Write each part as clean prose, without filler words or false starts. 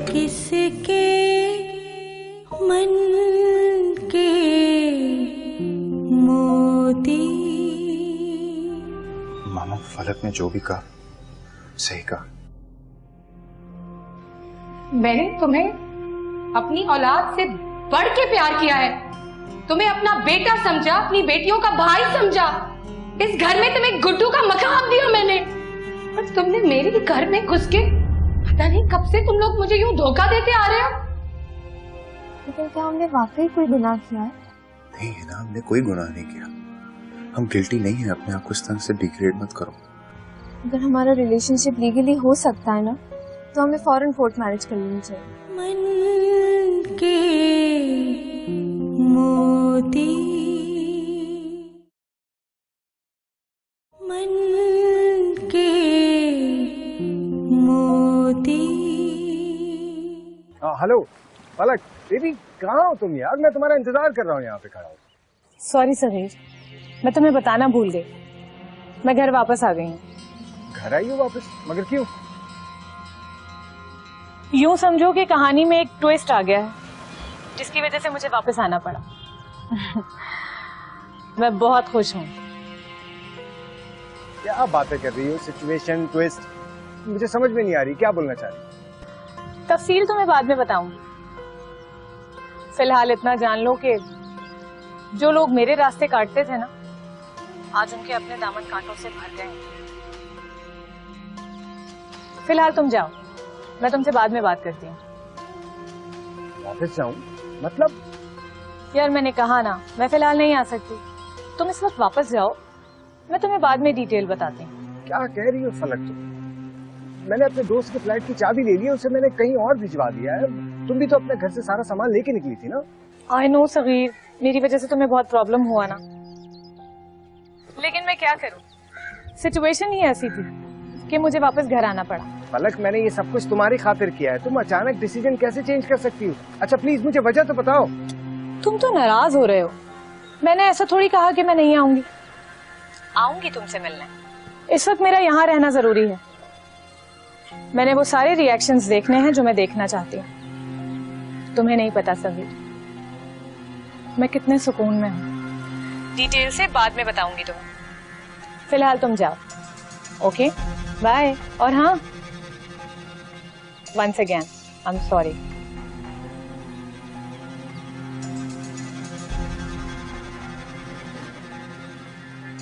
किसके मन के मोती। मामा, फलक ने जो भी कहा सही कहा। मैंने तुम्हें अपनी औलाद से बढ़ के प्यार किया है, तुम्हें अपना बेटा समझा, अपनी बेटियों का भाई समझा। इस घर में तुम्हें गुड्डू का मकाम दिया मैंने, और तुमने मेरे घर में घुस के पता नहीं कब से तुम लोग मुझे यूं धोखा देते आ रहे हो। लेकिन क्या हमने वाकई कोई गुनाह किया है? नहीं है ना, हमने कोई गुनाह नहीं किया। हम गिल्टी नहीं है, अपने आप को इस तरह से डिग्रेड मत करो। अगर हमारा रिलेशनशिप लीगली हो सकता है ना, तो हमें फौरन कोर्ट मैरिज कर लेनी चाहिए। मन के मोती, मन के मोती। हेलो पलक, बेबी कहाँ हो तुम यार? मैं तुम्हारा इंतजार कर रहा हूँ यहाँ पे खड़ा हूँ। सॉरी समीर, मैं तुम्हें बताना भूल गई। मैं घर वापस आ गई हूँ। घर आई हो वापस? मगर क्यों? यूं समझो कि कहानी में एक ट्विस्ट आ गया है, जिसकी वजह से मुझे वापस आना पड़ा। मैं बहुत खुश हूँ। क्या बातें कर रही हो? सिचुएशन, ट्विस्ट, मुझे समझ में नहीं आ रही, क्या बोलना चाह रही? तफसील तो मैं बाद में बताऊंगी। फिलहाल इतना जान लो कि जो लोग मेरे रास्ते काटते थे ना, आज उनके अपने दामन कांटों से भर गए। फिलहाल तुम जाओ, मैं तुमसे बाद में बात करती हूँ। वापस जाऊँ मतलब? यार मैंने कहा ना, मैं फिलहाल नहीं आ सकती। तुम इस वक्त वापस जाओ, मैं तुम्हें बाद में डिटेल बताती हूँ। क्या कह रही हो फलक तुम? मैंने अपने दोस्त की फ्लाइट की चाबी ले ली है, उसे मैंने कहीं और भिजवा दिया है। तुम भी तो अपने घर से सारा सामान लेके निकली थी ना? आई नो सगीर, मेरी वजह से तुम्हें बहुत प्रॉब्लम हुआ ना, लेकिन मैं क्या करूं, सिचुएशन ही ऐसी थी कि मुझे वापस घर आना पड़ा। फलक, मैंने ये सब कुछ तुम्हारी खातिर किया है, तुम अचानक डिसीजन कैसे चेंज कर सकती हो? अच्छा प्लीज मुझे वजह तो बताओ। तुम तो नाराज हो रहे हो। मैंने ऐसा थोड़ी कहा कि मैं नहीं आऊंगी। आऊंगी तुमसे मिलने। इस वक्त मेरा यहाँ रहना जरूरी है। मैंने वो सारे रिएक्शंस देखने हैं जो मैं देखना चाहती हूँ। तुम्हें नहीं पता सभी मैं कितने सुकून में हूँ। डिटेल से बाद में बताऊंगी तुम्हें। फिलहाल तुम जाओ। Okay bye. और हाँ, once again I am sorry.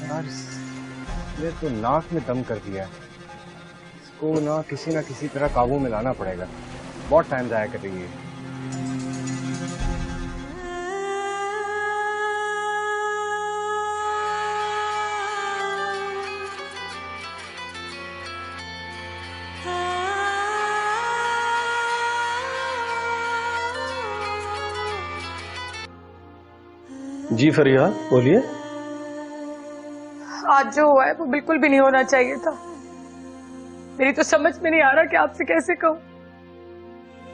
यार ये तो नाक में दम कर दिया है। इसको ना किसी तरह काबू में लाना पड़ेगा। बहुत टाइम जाया कर रही है। जी फरिया बोलिए। आज जो हुआ है वो बिल्कुल भी नहीं होना चाहिए था। मेरी तो समझ में नहीं आ रहा कि आपसे कैसे कहूं।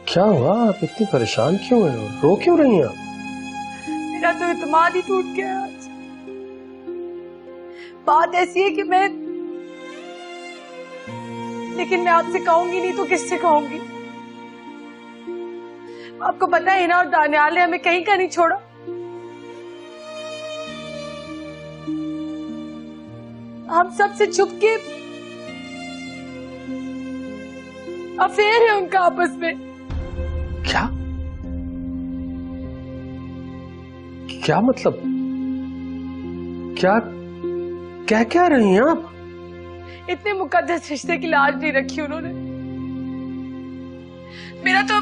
क्या हुआ? आप इतनी परेशान क्यों हैं? रो क्यों रही हैं आप? मेरा तो इत्मीनान ही टूट गया आज। बात ऐसी है कि लेकिन मैं आपसे कहूंगी नहीं तो किससे कहूंगी? आपको पता है ना, और दानियाल ने हमें कहीं का नहीं छोड़ा। हम सबसे छुप के अफेयर है उनका आपस में। क्या क्या मतलब? क्या क्या कह रही हैं आप? इतने मुकद्दस रिश्ते की लाज नहीं रखी उन्होंने। मेरा तो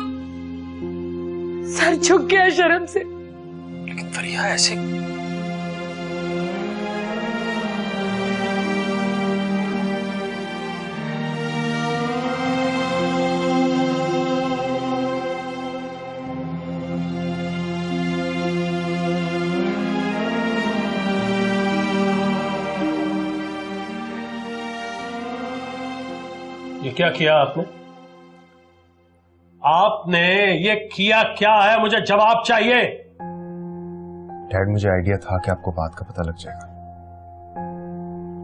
सर झुक गया शर्म से। लेकिन फरिया ऐसे ये क्या किया आपने? आपने ये किया क्या है? मुझे जवाब चाहिए। डैड, मुझे आइडिया था कि आपको बात का पता लग जाएगा,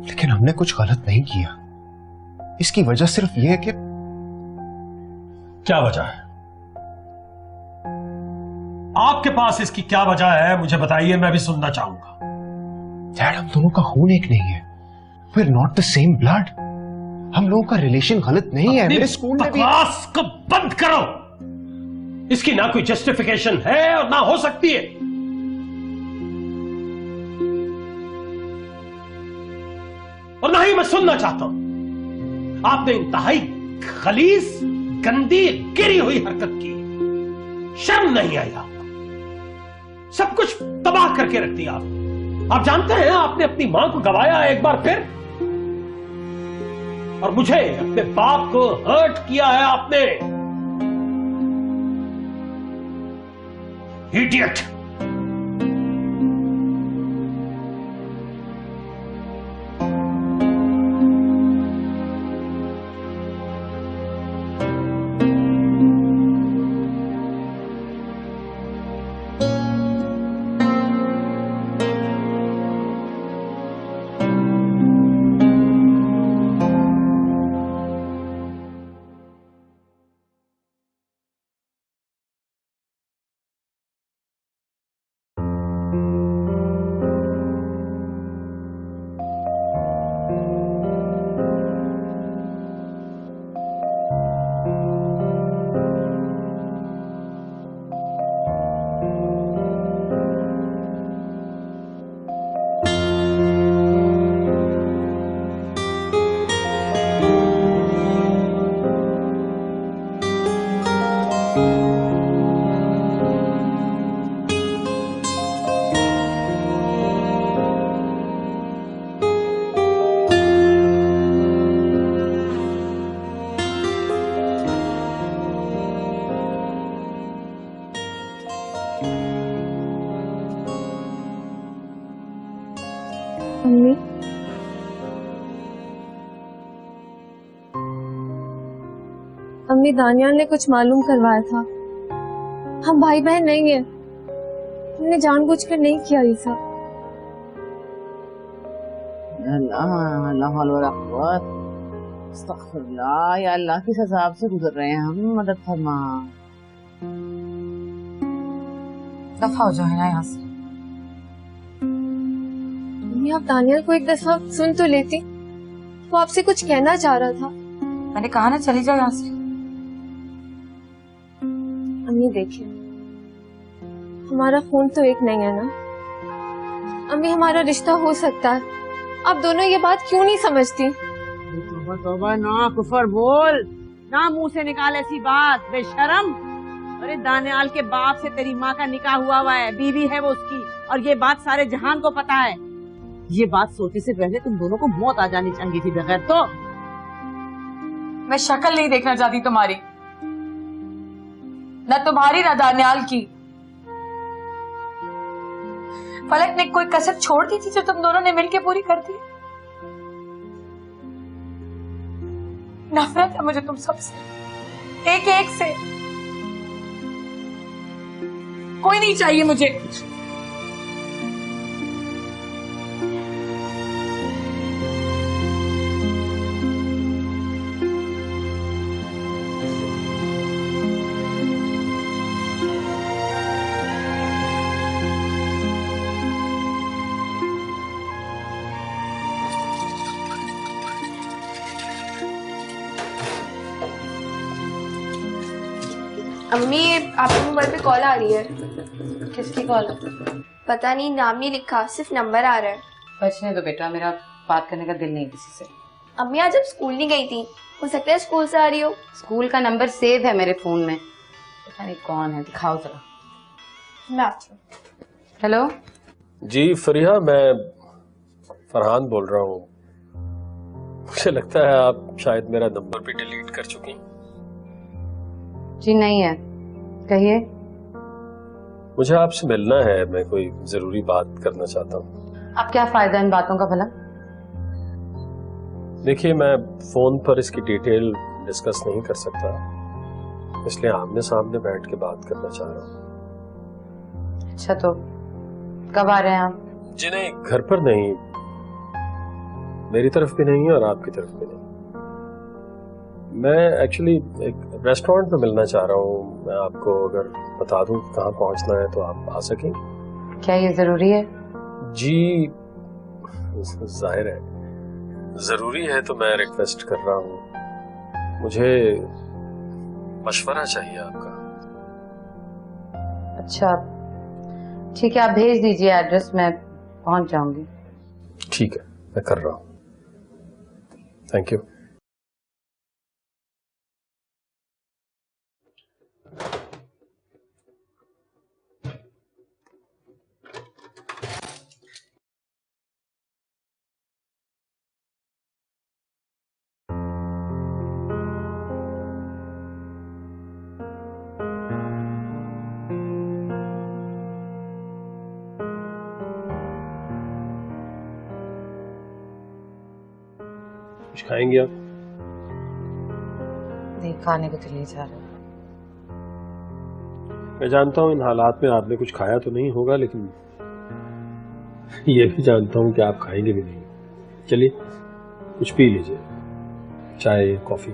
लेकिन हमने कुछ गलत नहीं किया। इसकी वजह सिर्फ यह है कि क्या वजह है? आपके पास इसकी क्या वजह है मुझे बताइए, मैं भी सुनना चाहूंगा। डैड, हम दोनों का खून एक नहीं है। We're not the same blood। हम लोगों का रिलेशन गलत नहीं है। मेरे स्कूल में भी बकवास को बंद करो। इसकी ना कोई जस्टिफिकेशन है और ना हो सकती है। और ना ही मैं सुनना चाहता हूं। आपने इंतहाई खलीस, गंदी, गिरी हुई हरकत की। शर्म नहीं आई आपको? सब कुछ तबाह करके रख दिया आप जानते हैं, आपने अपनी मां को गवाया एक बार फिर, और मुझे, अपने बाप को हर्ट किया है आपने। इडियट। अम्मी, अम्मी दानियाल ने कुछ मालूम करवाया था। हम भाई बहन नहीं हैं। हमने जानबूझकर नहीं किया ये सब। अल्लाह अल्लाह वला कुव्वत, अस्तगफिरुल्लाह, या अल्लाह किस अज़ाब से गुजर रहे हैं हम, मदद फरमा। दफा हो जाओ ना यहाँ से। अम्मी, आप दानियाल को एक दफा सुन तो लेती। वो आपसे कुछ कहना चाह रहा था। मैंने कहा ना चली जाओ यहाँ से। अम्मी देखिए, हमारा खून तो एक नहीं है ना। अम्मी, हमारा रिश्ता हो सकता है। आप दोनों ये बात क्यों नहीं समझती? तौबा तौबा, ना कुफर बोल, ना मुंह से निकाल ऐसी बात, बेशरम। अरे दानियाल के बाप से तेरी माँ का निकाह हुआ है, बीवी है वो उसकी, और ये बात सारे जहान को पता है। ये बात सोचने से पहले तुम दोनों को मौत आ जानी चाहिए थी। बगैर तो मैं शक्ल नहीं देखना चाहती तुम्हारी, न तुम्हारी न दानियाल की। फलक ने कोई कसर छोड़ दी थी जो तुम दोनों ने मिलकर पूरी कर दी? नफरत है मुझे तुम सबसे, एक एक से। कोई नहीं चाहिए मुझे। अम्मी, आपके मोबाइल पे कॉल आ रही है। किसकी कॉल? पता नहीं, नाम नहीं लिखा, सिर्फ नंबर आ रहा है। बचने दो बेटा, मेरा बात करने का दिल नहीं किसी से। अम्मी, आज आप स्कूल नहीं गई थी, हो सकता है स्कूल से आ रही हो। स्कूल का नंबर सेव है मेरे फोन में, पता नहीं कौन है, दिखाओ जरा। मैं आती हूँ। हेलो जी फरिया, मैं फरहान बोल रहा हूँ। मुझे लगता है आप शायद मेरा नंबर भी डिलीट कर चुकी हैं। जी नहीं है, कहिए। मुझे आपसे मिलना है, मैं कोई जरूरी बात करना चाहता हूँ। अब क्या फायदा इन बातों का भला? देखिए, मैं फोन पर इसकी डिटेल डिस्कस नहीं कर सकता, इसलिए आमने सामने बैठ के बात करना चाह रहा हूँ। अच्छा, तो कब आ रहे हैं आप? जी नहीं, घर पर नहीं, मेरी तरफ भी नहीं है और आपकी तरफ भी नहीं। मैं एक्चुअली एक रेस्टोरेंट में मिलना चाह रहा हूँ। मैं आपको अगर बता दूं कहाँ पहुँचना है तो आप आ सकेंगे? क्या ये जरूरी है? जी जाहिर है जरूरी है, तो मैं रिक्वेस्ट कर रहा हूँ। मुझे मशवरा चाहिए आपका। अच्छा ठीक है, आप भेज दीजिए एड्रेस, मैं पहुंच जाऊंगी। ठीक है, मैं कर रहा हूँ। Thank you. कुछ खाएंगे आप? नहीं, खाने को तो ले जा रहे। मैं जानता हूँ इन हालात में आपने कुछ खाया तो नहीं होगा, लेकिन ये भी जानता हूँ कि आप खाएंगे भी नहीं। चलिए कुछ पी लीजिए, चाय कॉफी।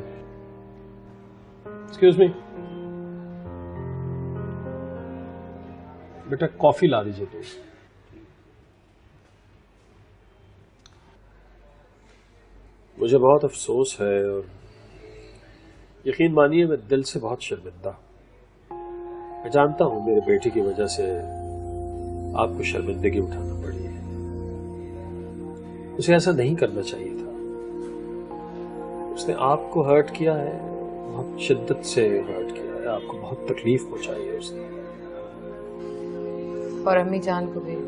एक्सक्यूज मी बेटा, कॉफी ला दीजिए तो। मुझे बहुत अफसोस है और यकीन मानिए मैं दिल से बहुत शर्मिंदा। मैं जानता हूं मेरे बेटे की वजह से आपको शर्मिंदगी उठाना पड़ी है। उसे ऐसा नहीं करना चाहिए था। उसने आपको हर्ट किया है, बहुत शिद्दत से हर्ट किया है, आपको बहुत तकलीफ पहुंचाई है उसने। और अम्मी जान को भी।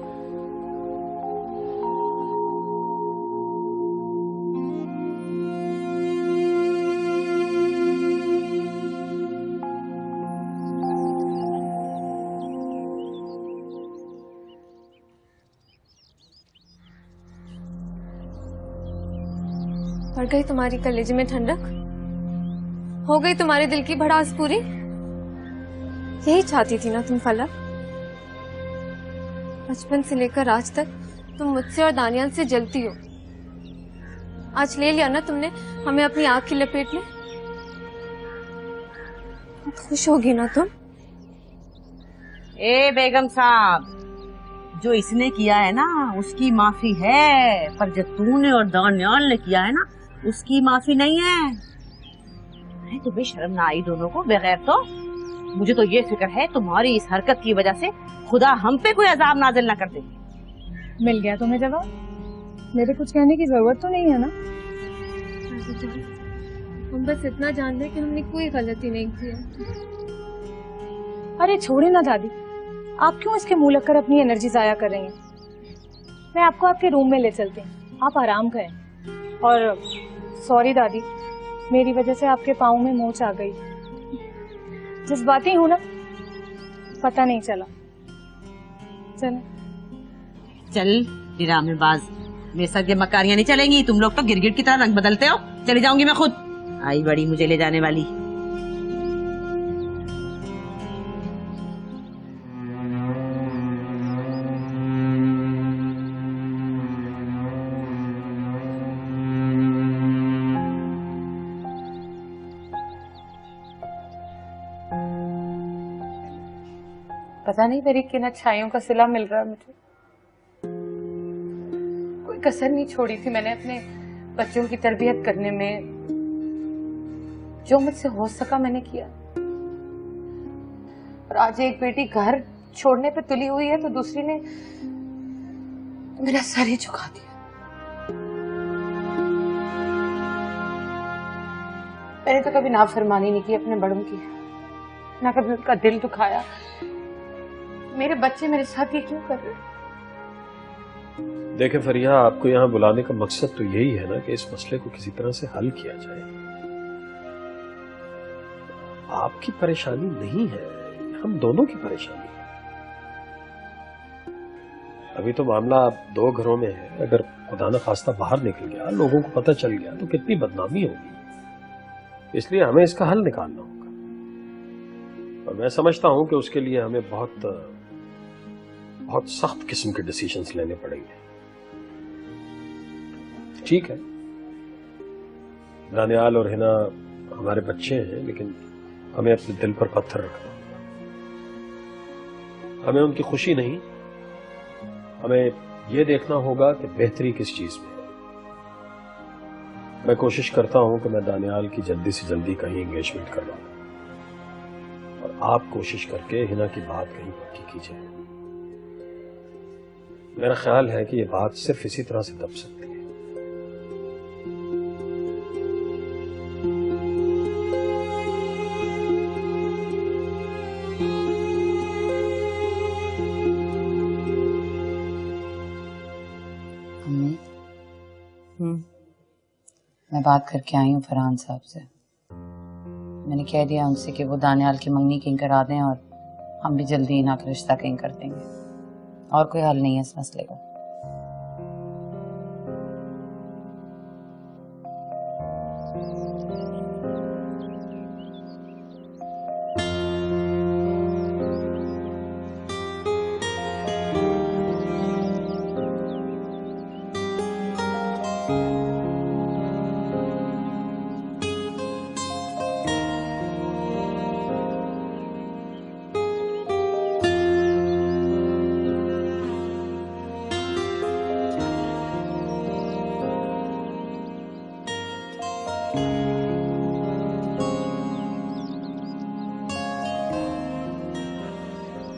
पड़ गई तुम्हारी कलेजे में ठंडक? हो गई तुम्हारे दिल की भड़ास पूरी? यही चाहती थी ना तुम फलक? बचपन से लेकर आज तक तुम मुझसे और दानियाल से जलती हो। आज ले लिया ना तुमने हमें अपनी आग की लपेट में। खुश होगी ना तुम? ए बेगम साहब, जो इसने किया है ना उसकी माफी है, पर जो तूने और दानियाल ने किया है ना उसकी माफी नहीं है। तुम्हें शर्म ना आई दोनों को? बगैर तो मुझे तो ये फिक्र है तुम्हारी इस हरकत की वजह से खुदा हम पे कोई अजाब नाजिल ना कर दे। मिल गया तुम्हें जवाब? मेरे कुछ कहने की जरूरत तो नहीं है ना? हम बस इतना जान रहे कि हमने कोई गलती नहीं की है। अरे छोड़े ना दादी, आप क्यों इसके मुंह लगकर अपनी एनर्जी जाया कर रही हैं? मैं आपको आपके रूम में ले चलती हूँ, आप आराम करें। और सॉरी दादी, मेरी वजह से आपके पाँव में मोच आ गई। जज्बाती हूँ ना, पता नहीं चला। चल चल ड्रामेबाज, मेरे साथ ये मकारियां नहीं चलेंगी। तुम लोग तो गिरगिट की तरह रंग बदलते हो। चली जाऊंगी मैं खुद। आई बड़ी मुझे ले जाने वाली। पता नहीं मेरी किन अच्छाइयों का सिला मिल रहा है मुझे। कोई कसर नहीं छोड़ी थी मैंने अपने बच्चों की तरबियत करने में। जो मुझसे हो सका मैंने किया। और आज एक बेटी घर छोड़ने पे तुली हुई है तो दूसरी ने मेरा सर ही झुका दिया। मैंने तो कभी नाफरमानी नहीं की अपने बड़ों की, ना कभी उनका दिल दुखाया। मेरे बच्चे मेरे साथ ये क्यों कर रहे हैं? देखें फरिया, आपको यहाँ बुलाने का मकसद तो यही है ना कि इस मसले को किसी तरह से हल किया जाए। आपकी परेशानी नहीं है, हम दोनों की परेशानी है। अभी तो मामला दो घरों में है। अगर खुदा न खास्ता बाहर निकल गया, लोगों को पता चल गया तो कितनी बदनामी होगी। इसलिए हमें इसका हल निकालना होगा और मैं समझता हूं कि उसके लिए हमें बहुत सख्त किस्म के डिसीजंस लेने पड़ेंगे। ठीक है, दानियाल और हिना हमारे बच्चे हैं, लेकिन हमें अपने दिल पर पत्थर रखना, हमें उनकी खुशी नहीं, हमें यह देखना होगा कि बेहतरी किस चीज में है। मैं कोशिश करता हूं कि मैं दानियाल की जल्दी से जल्दी कहीं एंगेजमेंट करवाऊं, और आप कोशिश करके हिना की बात कहीं पक्की कीजिए। मेरा ख्याल है कि यह बात सिर्फ इसी तरह से दब सकती है। मैं बात करके आई हूँ फरहान साहब से। मैंने कह दिया उनसे कि वो दानियाल की मंगनी कहीं करा दें और हम भी जल्दी हिना का रिश्ता कहीं कर देंगे, और कोई हल नहीं है इस मसले का।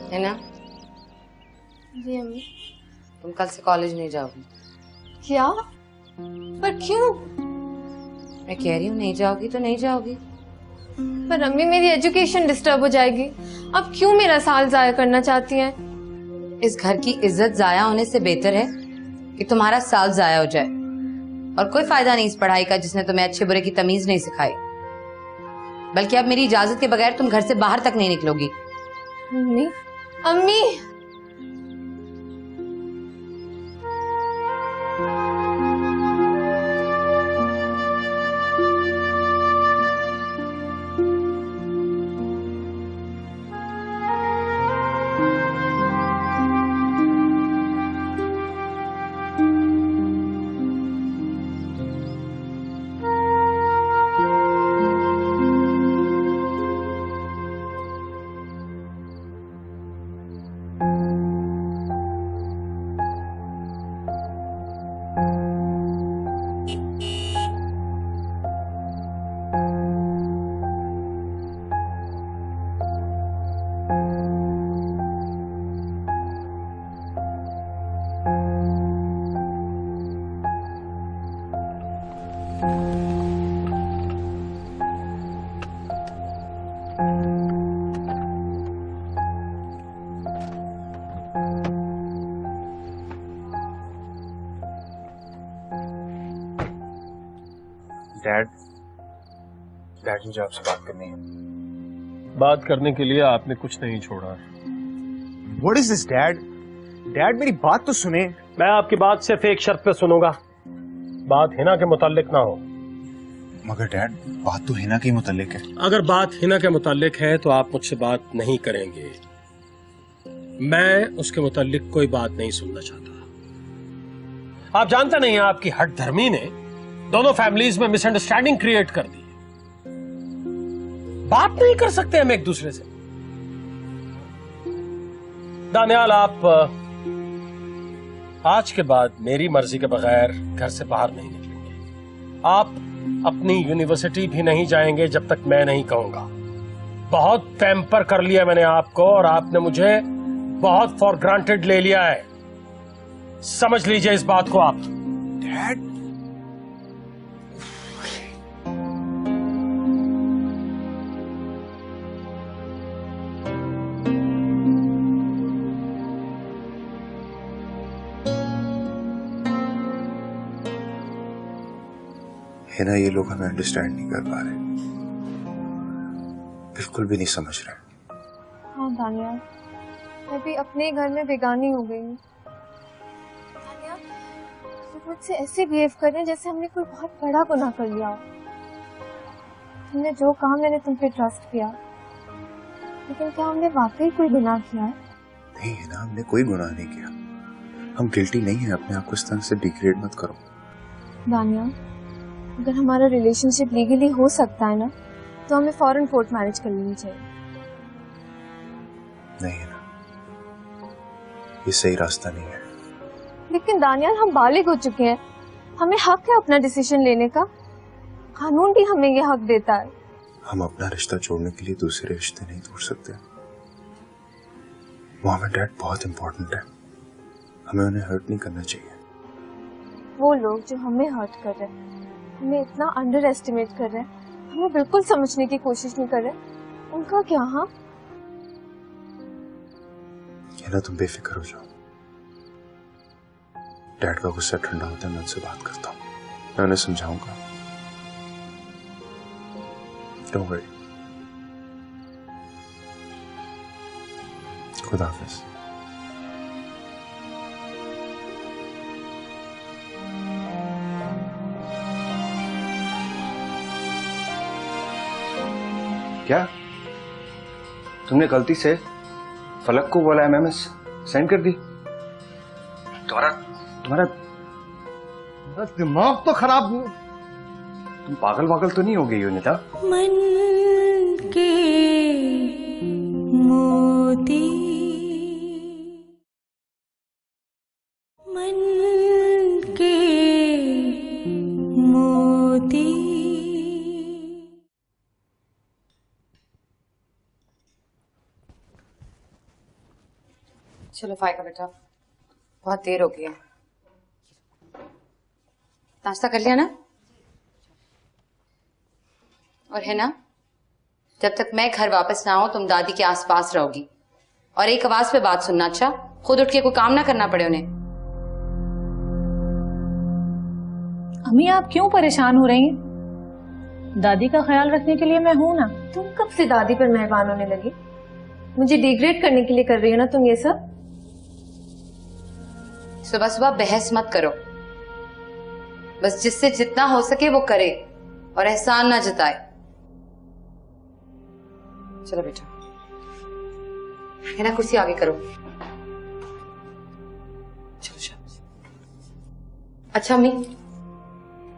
है ना? जी अम्मी। तुम कल से कॉलेज नहीं जाओगी। क्या? पर क्यों? मैं कह रही हूँ नहीं जाओगी तो नहीं जाओगी। पर अम्मी मेरी एजुकेशन डिस्टर्ब हो जाएगी। अब क्यों मेरा साल जाया करना चाहती हैं? इस घर की इज्जत जाया होने से बेहतर है कि तुम्हारा साल जाया हो जाए, और कोई फायदा नहीं इस पढ़ाई का जिसने तुम्हें अच्छे बुरे की तमीज नहीं सिखाई। बल्कि अब मेरी इजाजत के बगैर तुम घर से बाहर तक नहीं निकलोगी। अम्मी, अम्मी। डैड मुझे आपसे बात करनी है। बात करने के लिए आपने कुछ नहीं छोड़ा। What is this, dad? Dad मेरी बात तो सुने। मैं आपकी बात सिर्फ एक शर्त पे सुनूंगा, बात हिना के मुतालिक ना हो। मगर डैड बात तो हिना के मुतालिक है। अगर बात हिना के मुतालिक है तो आप मुझसे बात नहीं करेंगे। मैं उसके मुतालिक कोई बात नहीं सुनना चाहता। आप जानते नहीं, आपकी हट धर्मी ने दोनों फैमिलीज में मिसअंडरस्टैंडिंग क्रिएट कर दी। बात नहीं कर सकते हम एक दूसरे से। दानियाल, आप आज के बाद मेरी मर्जी के बगैर घर से बाहर नहीं निकलेंगे। आप अपनी यूनिवर्सिटी भी नहीं जाएंगे जब तक मैं नहीं कहूंगा। बहुत पैम्पर कर लिया मैंने आपको, और आपने मुझे बहुत फॉर ग्रांटेड ले लिया है। समझ लीजिए इस बात को आप। डैड, है ना, ये लोग हमें अंडरस्टैंड नहीं कर पा रहे, बिल्कुल भी नहीं समझ रहे। हाँ दानियाल, मैं भी अपने घर में बेगानी हो गई हूँ। दानियाल, तुम मुझसे ऐसे बिहेव कर रहे हैं जैसे हमने कोई बहुत बड़ा गुनाह कर लिया हो। तुमने जो कहा मैंने तुम पे ट्रस्ट किया, लेकिन क्या हमने वाकई कोई गुनाह किया है? नहीं है ना, हमने कोई गुनाह नहीं किया। हम गिल्टी नहीं है। अपने आप को इस तरह से डिग्रेड मत करो। दानिया, अगर हमारा रिलेशनशिप लीगली हो सकता है ना, तो हमें फौरन कोर्ट मैरिज कर लेनी चाहिए। नहीं है ना, ये सही रास्ता नहीं है। लेकिन दानियाल, हम बालिग हो चुके हैं, हमें हक है अपना डिसीजन लेने का। कानून भी हमें ये हक देता है। हम अपना रिश्ता जोड़ने के लिए दूसरे रिश्ते नहीं तोड़ सकते। मॉम एंड डैड बहुत इंपॉर्टेंट है, हमें उन्हें हर्ट नहीं करना चाहिए। वो लोग जो हमें हर्ट कर रहे हैं, हमें इतना अंडर एस्टिमेट कर रहे हैं, हमें बिल्कुल समझने की कोशिश नहीं कर रहे, उनका क्या? हाँ, ये ना, तुम बेफिक्र हो जाओ। डैड का गुस्सा ठंडा होता है, मैं उनसे बात करता हूँ, मैं उन्हें समझाऊंगा। Don't worry. खुदा हाफिज। क्या तुमने गलती से फलक को बोला एमएमएस सेंड कर दी? तुम्हारा दिमाग तो खराब, तुम पागल वागल तो नहीं हो गई हो निता? मन के मोती, मन के मोती। चलो फायका बेटा, बहुत देर हो गई है। नाश्ता कर लिया ना? और है ना, जब तक मैं घर वापस ना आऊं तुम दादी के आसपास रहोगी, और एक आवाज पे बात सुनना। अच्छा, खुद उठ के कोई काम ना करना पड़े उन्हें। अम्मी, आप क्यों परेशान हो रही हैं? दादी का ख्याल रखने के लिए मैं हूं ना। तुम कब से दादी पर मेहरबान होने लगी? मुझे डिग्रेड करने के लिए कर रही हो ना तुम ये सब? सुबह सुबह बहस मत करो, बस जिससे जितना हो सके वो करे और एहसान ना जताए। चलो बेटा, है ना, कुर्सी आगे करो। चलो शाबाश। अच्छा अम्मी,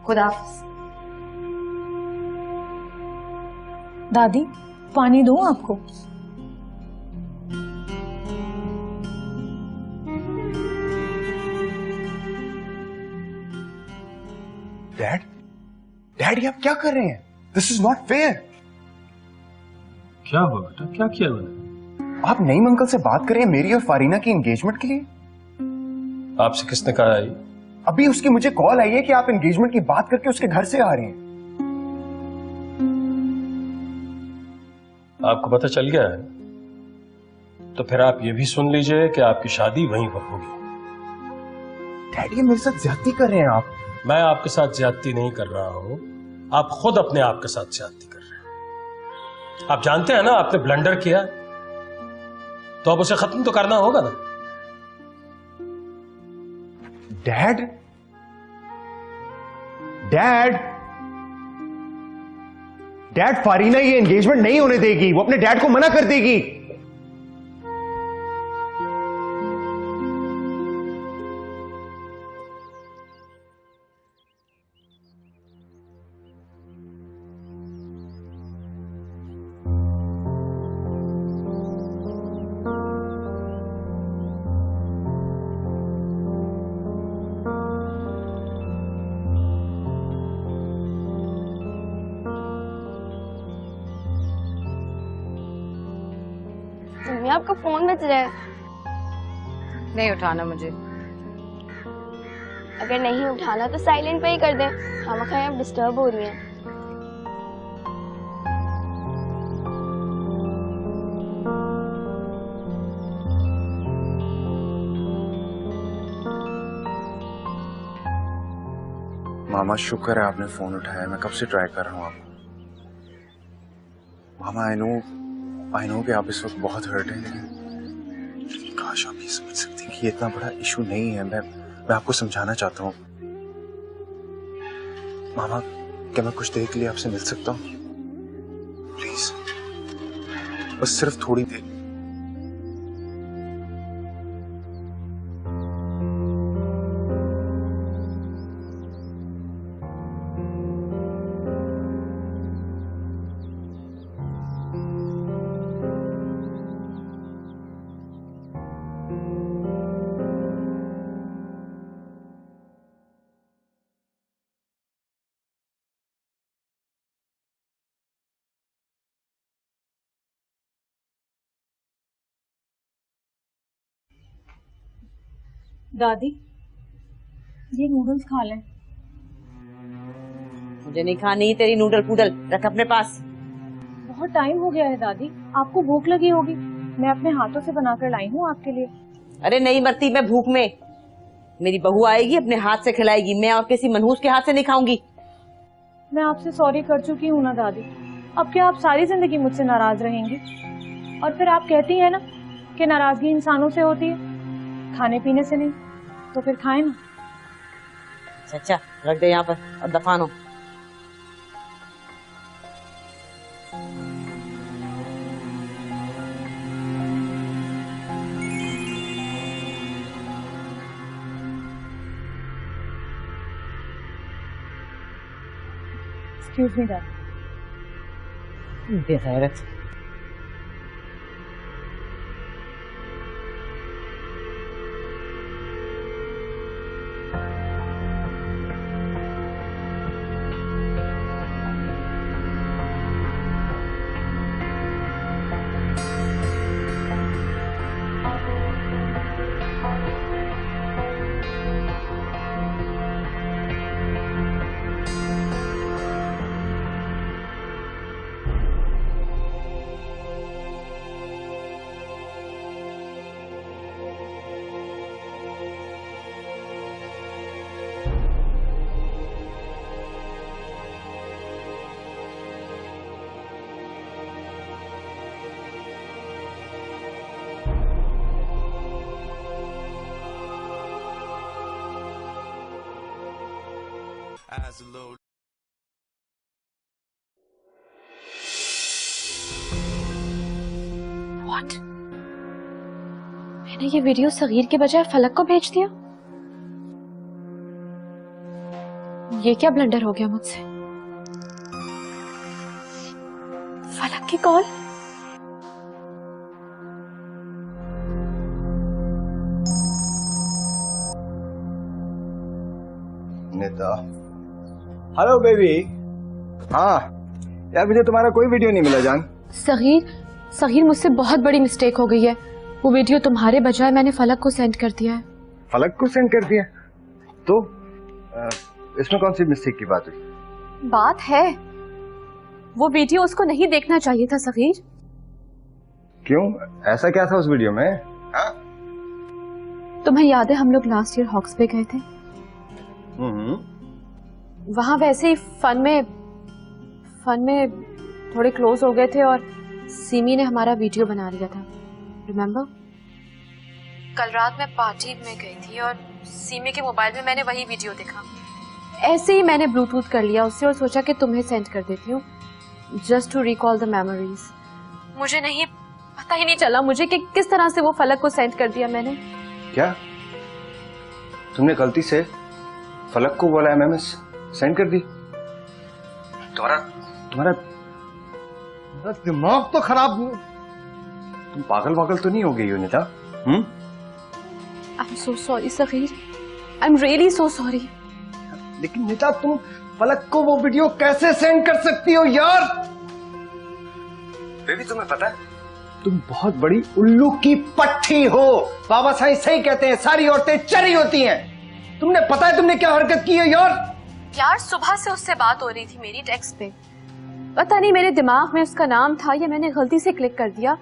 खुदा हाफिज। दादी, पानी दूं आपको? डैड, डैड, ये आप क्या कर रहे हैं? This is not fair. क्या हुआ बेटा, क्या किया मैंने? आप नईम अंकल से बात कर रहे हैं मेरी और फारीना की एंगेजमेंट के लिए? आपसे किसने कहा है? अभी उसकी मुझे कॉल आई है कि आप एंगेजमेंट की बात करके उसके घर से आ रहे हैं। आपको पता चल गया है तो फिर आप ये भी सुन लीजिए कि आपकी शादी वहीं पर होगी। डैड, ये मेरे साथ ज्यादती कर रहे हैं आप। मैं आपके साथ ज्यादती नहीं कर रहा हूं, आप खुद अपने आप के साथ ज्यादती कर रहे हैं। आप जानते हैं ना, आपने ब्लंडर किया तो अब उसे खत्म तो करना होगा ना। डैड, डैड, डैड, फारीना ये एंगेजमेंट नहीं होने देगी, वो अपने डैड को मना कर देगी। मम्मी, आपका फोन बज रहा है। नहीं उठाना मुझे। अगर नहीं उठाना तो साइलेंट पे ही कर दें, खामखा आप डिस्टर्ब हो रही हैं। मामा, शुक्र है आपने फोन उठाया, मैं कब से ट्राई कर रहा हूँ आपको। मामा, आई नो कि आप इस वक्त बहुत हर्ट हैं, लेकिन काश आप ये समझ सकती हैं कि ये इतना बड़ा इशू नहीं है। मैं आपको समझाना चाहता हूँ। मामा, क्या मैं कुछ देर के लिए आपसे मिल सकता हूँ? प्लीज, बस सिर्फ थोड़ी देर। दादी, ये नूडल्स खा लें। मुझे नहीं खानी तेरी नूडल पूडल, रख अपने पास। बहुत टाइम हो गया है दादी, आपको भूख लगी होगी, मैं अपने हाथों से बनाकर लाई हूँ आपके लिए। अरे नहीं मरती मैं भूख में, मेरी बहू आएगी अपने हाथ से खिलाएगी, मैं और किसी मनहूस के हाथ से नहीं खाऊंगी। मैं आपसे सॉरी कर चुकी हूँ ना दादी, अब क्या आप सारी जिंदगी मुझसे नाराज रहेंगी? और फिर आप कहती हैं ना कि नाराजगी इंसानों से होती है, खाने पीने से नहीं, तो फिर खाएं ना। अच्छा रख दे यहाँ पर और दफान हो। एक्सक्यूज मी दादी। बेगैरत। as a low. What? मैंने ये वीडियो सगीर के बजाय फलक को भेज दिया। ये क्या ब्लंडर हो गया मुझसे? फलक की कॉल। नेता, हेलो बेबी। हाँ यार, मुझे तुम्हारा कोई वीडियो नहीं मिला जान। सगीर मुझसे बहुत बड़ी मिस्टेक हो गई है। वो वीडियो तुम्हारे बजाय मैंने फलक को सेंड कर दिया है। फलक को सेंड कर दिया? तो इसमें कौन सी मिस्टेक की बात हुई? बात है, वो वीडियो उसको नहीं देखना चाहिए था सगीर। क्यों, ऐसा क्या था उस वीडियो में? हाँ? तुम्हें याद है हम लोग लास्ट ईयर हॉक्स पे गए थे? वहां वैसे ही फन में थोड़े क्लोज हो गए थे और सीमी ने हमारा वीडियो बना लिया था, रिमेम्बर? कल रात मैं पार्टी में गई थी और सीमी के मोबाइल में मैंने वही वीडियो देखा। ऐसे ही मैंने ब्लूटूथ कर लिया उससे और सोचा कि तुम्हें सेंड कर देती हूँ, just to recall the memories. मुझे नहीं पता ही नहीं चला मुझे कि किस तरह से वो फलक को सेंड कर दिया मैंने। क्या तुमने गलती से फलक को बोला एमएमएस सेंड कर दी? तुम्हारा दिमाग तो खराब हुआ। तुम पागल तो नहीं हो गई हो Nita? I'm so sorry Sagir, I'm really so sorry। लेकिन नीता, तुम फलक को वो वीडियो कैसे सेंड कर सकती हो यार? बेबी, तुम्हें पता है तुम बहुत बड़ी उल्लू की पट्टी हो। बाबा साईं सही कहते हैं, सारी औरतें चरी होती हैं। तुमने पता है तुमने क्या हरकत की है यार? यार सुबह से उससे बात हो रही थी मेरी टेक्स्ट पे, पता नहीं मेरे दिमाग में उसका नाम था या मैंने गलती से क्लिक कर दिया,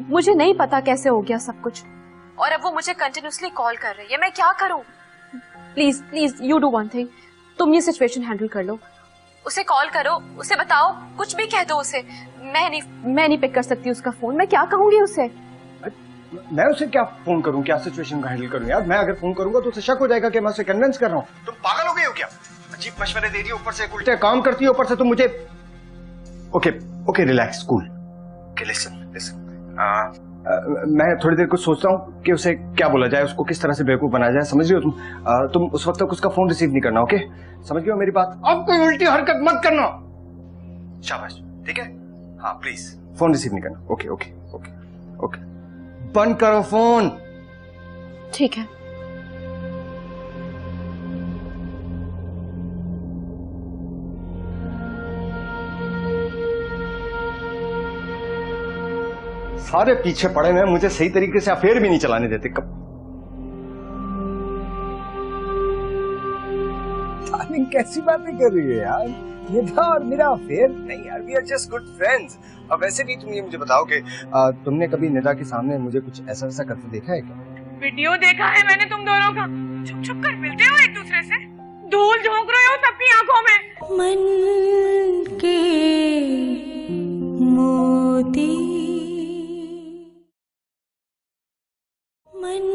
मुझे नहीं पता कैसे हो गया सब कुछ। और अब वो मुझे कंटिन्यूअसली कॉल कर रही है, मैं क्या करूं? Please you do one thing, तुम ये सिचुएशन हैंडल कर लो, उसे कॉल करो, उसे बताओ, कुछ भी कह दो उसे। मैं नहीं पिक कर सकती उसका फोन, मैं क्या कहूंगी उसे? मैं उसे क्या फोन करूं, क्या सिचुएशन को हैंडल करूं यार? मैं अगर फोन करूंगा तो उसे शक हो जाएगा कि मैं उसे कन्विंस कर रहा हूं। तुम पागल हो गई हो क्या? अजीब मशवरे दे रही हो, ऊपर से उल्टे काम करती हो, ऊपर से तुम मुझे। Okay relax, cool. Okay listen मैं थोड़ी देर कुछ सोचता हूँ कि उसे क्या बोला जाए, उसको किस तरह से बेवकूफ बनाया जाए, समझ रही हो तुम? तुम उस वक्त तक उसका फोन रिसीव नहीं करना, ओके? समझ गए हो मेरी बात? अब कोई उल्टी हरकत मत करना, शाबाश, ठीक है? हाँ प्लीज फोन रिसीव नहीं करना। ओके बंद करो फोन। ठीक है। सारे पीछे पड़े हुए हैं, मुझे सही तरीके से अफेयर भी नहीं चलाने देते। कब डार्लिंग कैसी बातें कर रही है यार, निदा और मेरा अफेयर नहीं यार, we are just good friends. और वैसे भी तुम ये मुझे बताओ कि तुमने कभी निदा के सामने मुझे कुछ ऐसा वैसा करते देखा है क्या? वीडियो देखा है मैंने तुम दोनों का, छुप छुप कर मिलते हो एक दूसरे से, धूल झोंक रहे हो सबकी आंखों में। मन के मोती, मन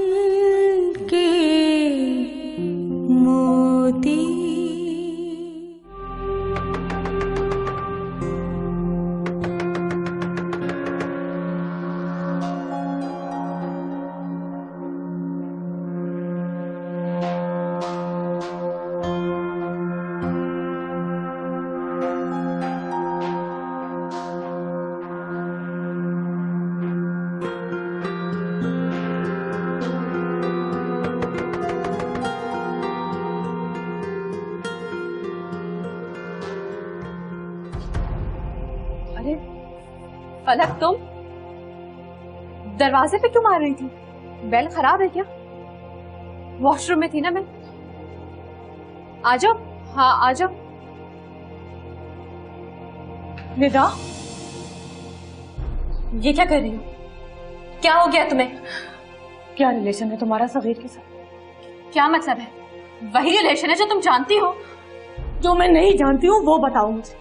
के मोती। अरे फलक, तुम दरवाजे पे क्यों मार रही थी? बेल खराब है क्या? वॉशरूम में थी ना मैं। आ जाओ, हाँ आ जाओ। निदा, ये क्या कर रही हो? क्या हो गया तुम्हें? क्या रिलेशन है तुम्हारा सगीर के साथ? क्या मतलब है? वही रिलेशन है जो तुम जानती हो। जो मैं नहीं जानती हूँ वो बताओ मुझे,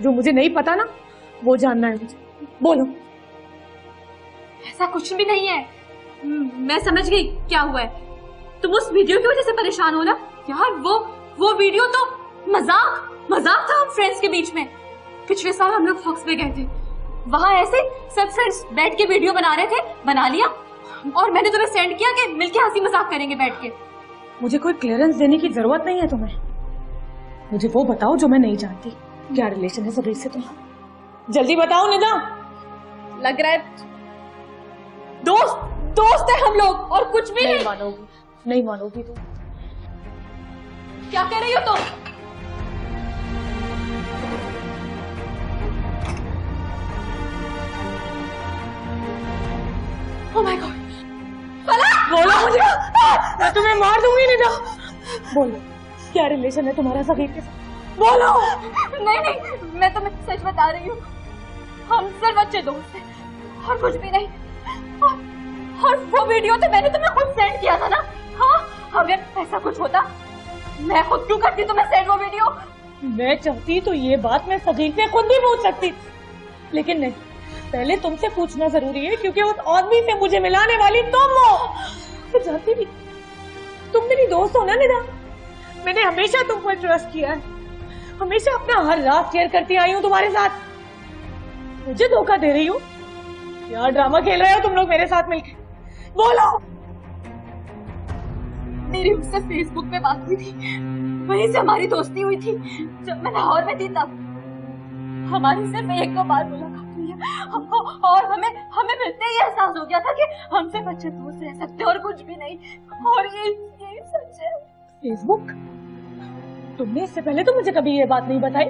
जो मुझे नहीं पता ना वो जानना है मुझे, बोलो। ऐसा कुछ भी नहीं है। मैं समझ गई क्या हुआ है। तुम उस वीडियो की वजह से परेशान हो ना यार। वो वीडियो तो मजाक था हम फ्रेंड्स के बीच में। पिछले साल हम लोग फॉक्स पे गए थे, वहां ऐसे सब फ्रेंड्स बैठ के वीडियो बना रहे थे, बना लिया और मैंने तुम्हें सेंड किया कि मिलके हंसी मजाक करेंगे बैठ के। मुझे कोई क्लियरेंस देने की जरूरत नहीं है तुम्हें, मुझे वो बताओ जो मैं नहीं जानती। क्या रिलेशन है सगीर से तुम्हारा? जल्दी बताओ निदा। लग रहा है दोस्त है हम लोग और कुछ भी नहीं। नहीं मानोगी तुम। क्या कह रही हो तुम? ओह माय गॉड, बोलो मुझे, मैं तुम्हें मार दूंगी निदा। बोलो, क्या रिलेशन है तुम्हारा सगीर के साथ? बोलो। नहीं, मैं तुम्हें सच बता रही हूँ। हम सिर्फ अच्छे दोस्त हैं और कुछ भी नहीं। और वो वीडियो तो मैंने तुम्हें खुद सेंड किया था ना। हाँ, अगर ऐसा कुछ होता मैं खुद क्यों करती तुम्हें सेंड वो वीडियो? मैं चाहती तो ये बात मैं सगीर से खुद भी पूछ सकती, लेकिन नहीं, पहले तुमसे पूछना जरूरी है क्योंकि उस आदमी से मुझे मिलाने वाली तुम हो। मैं जानती भी तुम मेरी दोस्त हो ना निदा। मैंने हमेशा तुम पर ट्रस्ट किया है, हमेशा अपना हर रात शेयर करती आई हूँ तुम्हारे साथ। मुझे धोखा दे रही हो? क्या ड्रामा खेल रहे हो तुम लोग मेरे साथ मिलकर? बोलो। मेरी उससे फेसबुक पे बात हुई थी, वहीं से हमारी दोस्ती हुई थी। जब मैं लाहौर में थी तब हमारी सिर्फ एक दो बार मुलाकात हुई है और हमें मिलते ही एहसास हो गया था कि हम सिर्फ अच्छे दोस्त रह सकते और कुछ भी नहीं। और ये सच है। फेसबुक? तुमने इससे पहले तो मुझे कभी ये बात नहीं बताई,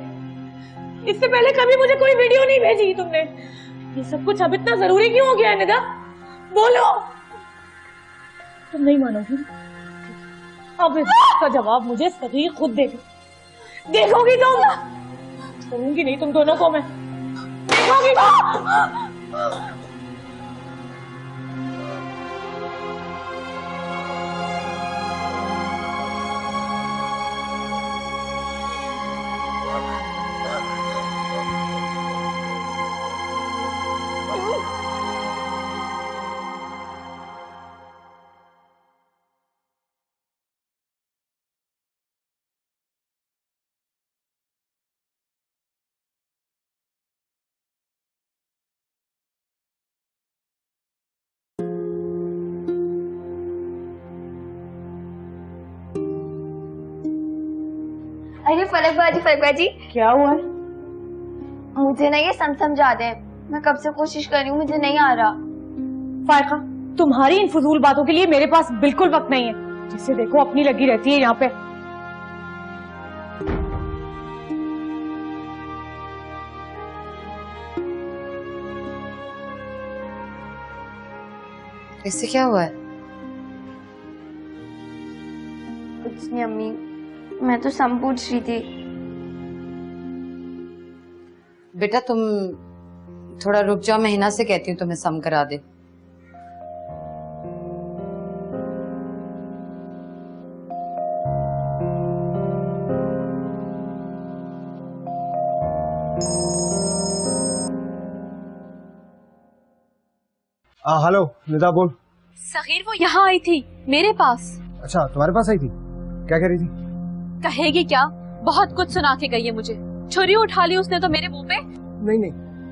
इससे पहले कभी मुझे कोई वीडियो नहीं भेजी तुमने। ये सब कुछ अब इतना जरूरी क्यों हो गया है निदा? बोलो। तुम नहीं मानोगी, अब इसका जवाब मुझे सगीर खुद देगा। देखोगी तुम, छोड़ूंगी नहीं तुम दोनों को मैं, देखोगी। अरे फलक बाजी क्या हुआ? मुझे ना ये समझा दे। मैं कब से कोशिश कर रही हूँ, मुझे नहीं आ रहा। फायका, तुम्हारी इन फजूल बातों के लिए मेरे पास बिल्कुल वक्त नहीं है। जिसे देखो अपनी लगी रहती है यहाँ पे। इससे क्या हुआ है? कुछ नहीं अम्मी, मैं तो सम पूछ रही थी। बेटा तुम थोड़ा रुक जाओ, मैं हिना से कहती हूँ तुम्हें सम करा दे। हेलो निदा बोल। सगीर वो यहाँ आई थी मेरे पास। अच्छा तुम्हारे पास आई थी, क्या कह रही थी? कहेगी क्या, बहुत कुछ सुना के गई है मुझे। छुरी उठा ली उसने तो मेरे मुंह पे। नहीं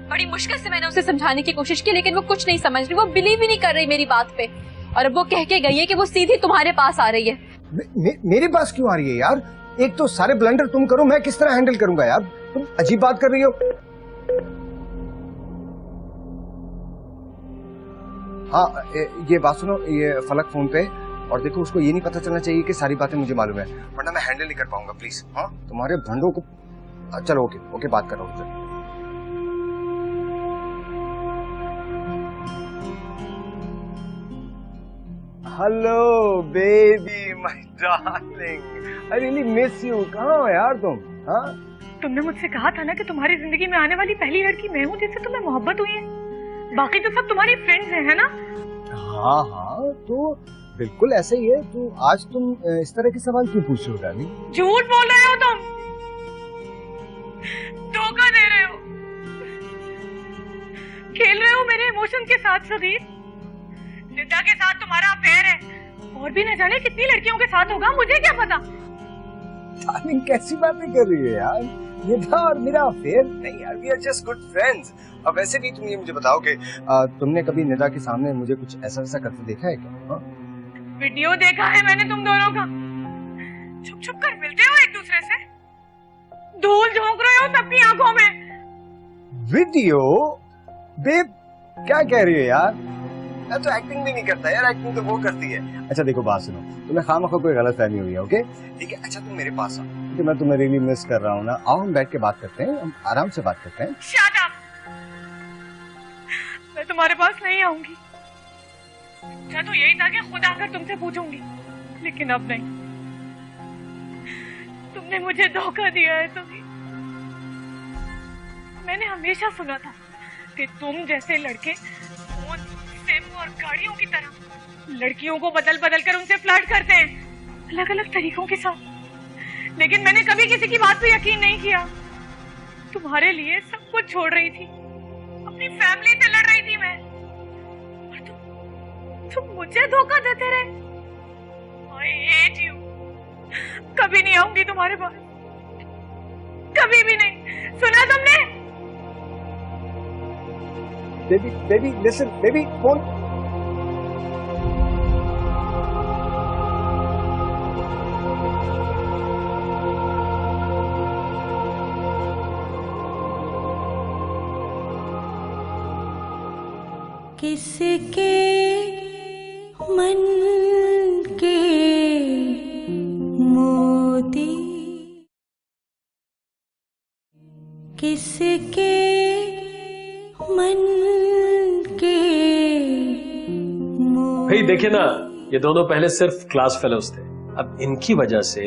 बड़ी मुश्किल से मैंने उसे समझाने की कोशिश की, लेकिन वो कुछ नहीं समझ रही, वो बिलीव ही नहीं कर रही मेरी बात पे। और अब वो कह के गई है कि वो सीधी तुम्हारे पास आ रही है। मेरे पास क्यों आ रही है यार? एक तो सारे ब्लंडर तुम करो, मैं किस तरह हैंडल करूंगा यार? तुम अजीब बात कर रही हो। हाँ ये बात सुनो, ये फलक फोन पे, और देखो उसको ये नहीं पता चलना चाहिए कि सारी बातें मुझे मालूम है, वरना मैं हैंडल नहीं कर पाऊंगा। प्लीज हाँ, तुम्हारे भंडों को। चलो ओके ओके, बात कर रहा हूँ। Hello baby my darling, I really miss you. कहाँ हो यार तुम? हाँ तुमने मुझसे कहा था ना कि तुम्हारी जिंदगी में आने वाली पहली लड़की मैं हूँ जिससे तुम्हें मोहब्बत हुई है। बाकी तो सब तुम्हारी फ्रेंड्स हैं, है ना? हाँ हाँ, तो बिल्कुल ऐसे ही है। तो आज तुम इस तरह के सवाल क्यों पूछ रहे हो डार्लिंग? झूठ बोल रहे हो तुम, धोखा दे रहे हो, खेल रहे हो मेरे इमोशन के साथ। सगीर, निदा के साथ तुम्हारा अफेयर है, और भी न जाने कितनी लड़कियों के साथ होगा, मुझे क्या पता। डार्लिंग कैसी बातें कर रही है यार? निदा और मेरा अफेयर नहीं यार, we are just good friends. अब वैसे भी तुम ये मुझे बताओ कि तुमने कभी निदा के सामने मुझे कुछ ऐसा वैसा करते देखा है क्या? हाँ? वीडियो देखा है मैंने तुम दोनों का, छुप छुप कर मिलते हो एक दूसरे से, धूल झोंक रहे हो सबकी आंखों में। वीडियो? बेब क्या कह रही है यार? मैं तो एक्टिंग भी नहीं करता यार, एक्टिंग तो वो करती है। अच्छा देखो बात सुनो, तुम्हें खामखा कोई गलत फहमी हुई है, ओके ठीक है? अच्छा तुम मेरे पास आओ, क्योंकि मैं तुम्हें रियली मिस कर रहा हूँ ना। आओ हम बैठ के बात करते हैं, हम आराम से बात करते हैं। शट अप, मैं तुम्हारे पास नहीं आऊंगी। अच्छा तो यही था कि खुद आकर तुमसे पूछूंगी, लेकिन अब नहीं। तुमने मुझे धोखा दिया है। तो मैंने हमेशा सुना था कि तुम जैसे लड़के फोन, सिम और गाड़ियों की तरह लड़कियों को बदल बदल कर उनसे फ्लर्ट करते हैं, अलग अलग तरीकों के साथ। लेकिन मैंने कभी किसी की बात पे यकीन नहीं किया। तुम्हारे लिए सब कुछ छोड़ रही थी, अपनी फैमिली से लड़ रही थी मैं, और तुम मुझे धोखा देते रहे। I hate you। कभी नहीं आऊंगी तुम्हारे पास, कभी भी नहीं। सुना तुमने? Baby listen, baby phone. किसके मन के मोती, किसके मन के भाई देखिए ना, ये दोनों पहले सिर्फ क्लास फेलोज थे, अब इनकी वजह से